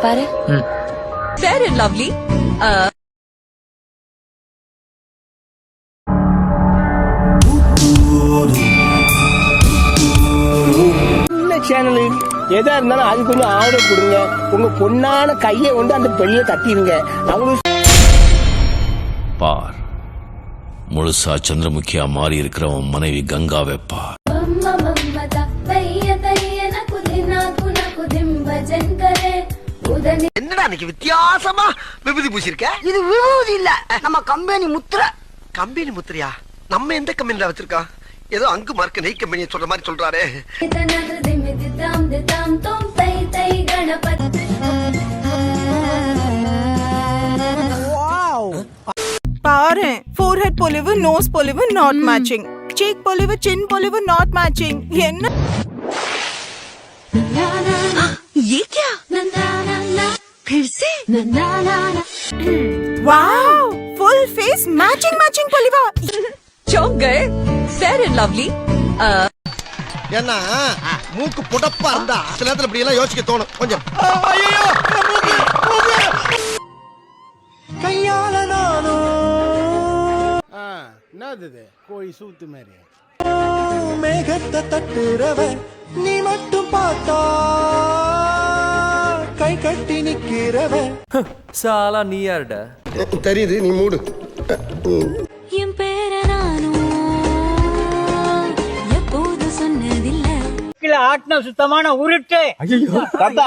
பாரு Fair and Lovely channel எதா இருந்தாலும் அது கொஞ்சம் ஆர்டர் கொடுங்க. உங்க பொண்ணான கையை கொண்டு அந்த பெண்ணிய தட்டிடுங்க. அவங்களுக்கு பார் முழுசா சந்திரமுகியா மாறி இருக்கிறவன் மனைவி கங்காவை பார். என்னடா இன்னைக்கு வித்தியாசமா விபூதி பூசிருக்க? இது விபூதி இல்ல, நம்ம கம்பெனி முத்திரை. கம்பெனி முத்திரையா? நம்ம எந்த கம்பெனில வச்சிருக்கோம்? ஏதோ அங்கு மார்க்க நெய் கம்பெனி சொல்ற மாதிரி சொல்றாரு. பாரு forehead பொலிவு nose பொலிவு not matching, cheek பொலிவு chin பொலிவு not matching. என்ன ये क्या फिर से wow full face matching பொலிவா चौंक गए Fair and Lovely ஏன்னா மூக்கு புடப்பா இருந்தா சில நேரத்துல இப்படி எல்லாம் யோசிக்க தோணும் கொஞ்சம். கையால நானோ என்னது கோழி சூத்து மாதிரி மேகத்தை தட்டுறவ நீ மட்டும் பார்த்தா கை கட்டி நிக்கிறவ சாலா நீ யாருடா? தெரியுது, நீ மூடு. என் பேர நானும் எப்போது சொன்னதில்லை. ஆட்டின சுத்தமான உருட்டு. தாத்தா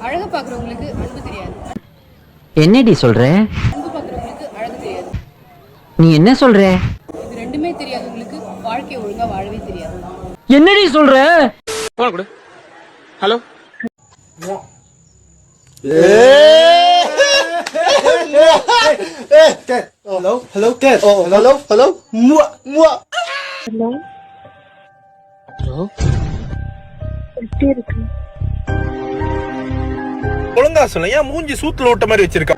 அழகு பாக்குறவங்களுக்கு அன்பு தெரியாது. என்னடி சொல்ற? அன்பு பாக்குறவங்களுக்கு அழகு தெரியாது. நீ என்ன சொல்ற? இது ரெண்டுமே தெரியாதவங்களுக்கு வாழ்க்கை ஒழுங்கா வாழவே தெரியாது. என்னடி சொல்ற? போன் கொடு. ஹலோ ஹலோ ஹலோ கேட் ஹலோ ஹலோ முவா முவா ஹலோ ஹலோ எப்படி இருக்கு? ஒழுங்கா சொல்ல, ஏன் மூஞ்சி சூத்துல ஓட்ட மாதிரி வச்சிருக்க?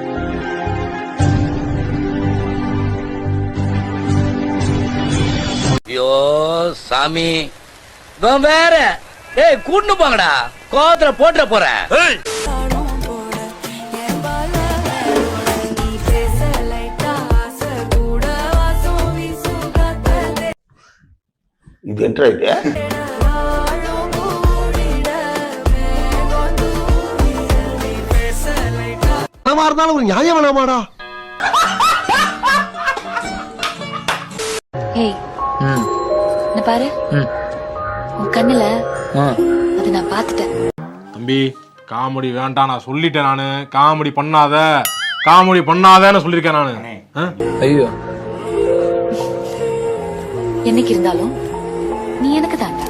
ஐயோ சாமி வேற ஏய் கூட்டு போங்கடா, கோவத்துல போட்டுற போறேன். இது என்ன இது? இருந்தாலும் ஒரு நியாயம் வேணாமாடா? ஏய் என்ன பாரு உன் கண்ணுல அது நான் பாத்துட்டேன். தம்பி காமெடி வேண்டாம், நான் சொல்லிட்டேன். நானு காமெடி பண்ணாதன்னு சொல்லிருக்கேன் நானு. ஐயோ என்னைக்கு இருந்தாலும் நீ எனக்கு தாண்டா.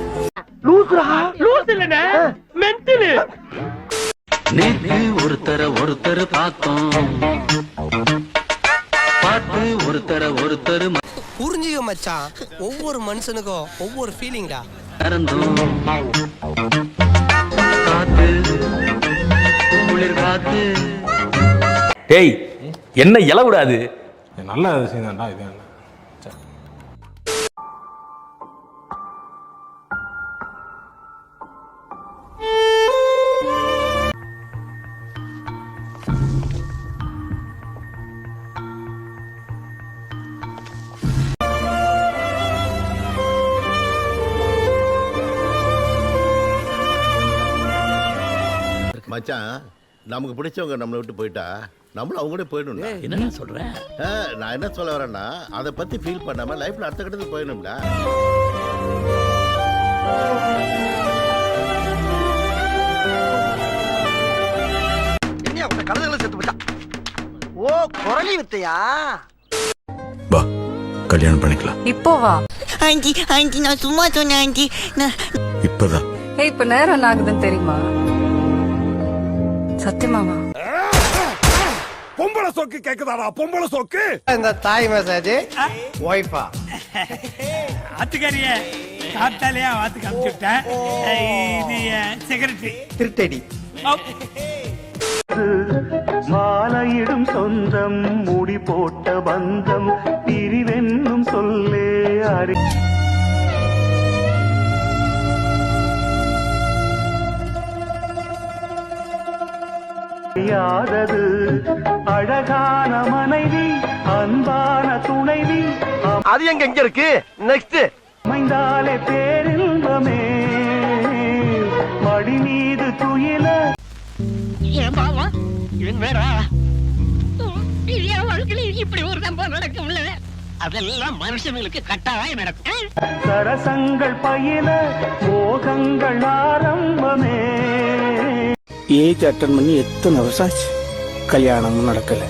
நேத்து ஒருத்தர் பார்த்தோம், பார்த்து ஒருத்தர் புரிஞ்சுக்க மச்சான், ஒவ்வொரு மனுஷனுக்கும் ஒவ்வொரு ஃபீலிங்டா. காத்து குளிர் காத்து. டேய் என்ன இல விடாது, நல்ல விஷயம் தான்டா இது. என்ன மச்சான், நமக்கு பிடிச்சவங்க நம்மளை விட்டு போயிட்டா நம்மளும் அவங்க கூட போயிடணும்டா. என்ன சொல்றேன்? நான் என்ன சொல்ல வரேன்னா, அதை பத்தி ஃபீல் பண்ணாம லைஃப்ல அடுத்த கட்டத்துக்கு போயிடணும்டா. என்ன அவங்க கழுதைகளை செத்து போச்சா? ஓ குரலி வித்தையா? வா கல்யாணம் பண்ணிக்கலாம். இப்போ வா. ஆண்டி நான் சும்மா சொன்னேன் ஆண்டி. இப்பதான் இப்ப நேரம் ஆகுதுன்னு தெரியுமா? சத்தியமாவா? பொம்பளை சோக்கு கேக்குதாடா பொம்பளை சோக்கு. இந்த தாய் மசாஜ் ஒய்ஃபா ஆத்துக்காரிய காத்தாலே ஆத்துக்கு அனுப்பிச்சுட்டேன். இது செக்ரட்டரி திருட்டடி. மாலையிடும் சொந்தம் முடி போட்ட பந்தம் பிரிவென்னும் சொல்லே அறி யாதது அழகான மனைவி அன்பான துணைவி அது எங்க இருக்கு? நெக்ஸ்ட் அமைந்தாலே பேரின்பமே மடி மீது துயில இப்படி ஒரு சம்பவம் நடக்கும்ல, அதெல்லாம் மனுஷங்களுக்கு கட்டாயம் நடக்கும். சரசங்கள் பயில போகங்கள் ஆரம்பமே. ஏஜ் அட்டன் பண்ணி எத்தனை வருஷம் ஆச்சு, கல்யாணமும் நடக்கல,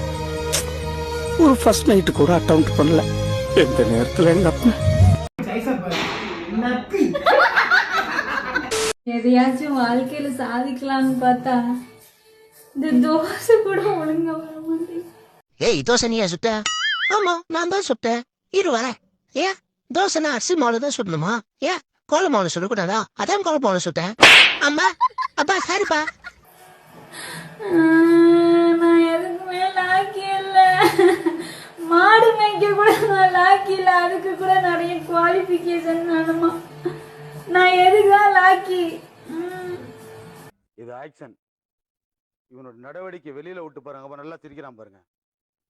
ஒரு ஃபர்ஸ்ட் நைட்டு கூட அட்டெண்ட் பண்ணல. எந்த நேரத்துல எங்க அப்பா எதையாச்சும் வாழ்க்கையில சாதிக்கலாம்னு பார்த்தா இந்த தோசை கூட ஒழுங்கா வர மாட்டேங்குது. ஏய் தோசை நீயா சுட்ட? ஆமா நான் தான் சுட்டேன். இரு வரேன். ஏன் தோசைனா அரிசி மாவுல தான் சுடணுமா? ஏன் கோல மாவுல சுடக்கூடாதா? அதான் கோல மாவுல சுட்டேன். அம்மா அப்பா சரிப்பா. நான் எதுக்குமே லாக்கி இல்ல. மாடு மேய்க்க கூட நான் லாக்கி இல்ல. அதுக்கு கூட நிறைய குவாலிஃபிகேஷன் வேணுமா? நான் எதுக்குதான் லாக்கி? இது ஆக்ஷன். இவனோட நடவடிக்கை வெளியில விட்டு பாருங்க, அவன் நல்லா சிரிக்கிறான் பாருங்க.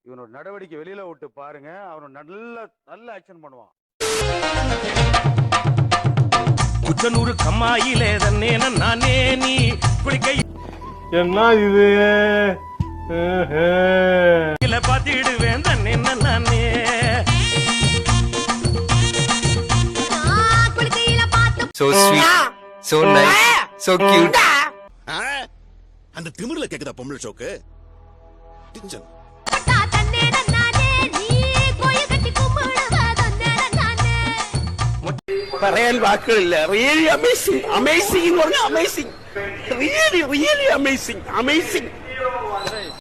இவனோட நடவடிக்கை வெளியில விட்டு பாருங்க, அவன் நல்ல ஆக்ஷன் பண்ணுவான். குச்சனூர் கம்மாயிலே தன்னே நானே நீ குளிக்க என்ன இது? இல்ல பாத்திடுவேன் தன்னே நானே. So sweet, so nice, so cute. அந்த திமிர்ல கேக்குதா பொம்பளை சோக்கு? പറയാൻ വാക്കുകളില്ല. റിയലി അമേസിംഗ്, അമേസിംഗ് എന്ന് പറഞ്ഞാൽ amazing, really really amazing, amazing.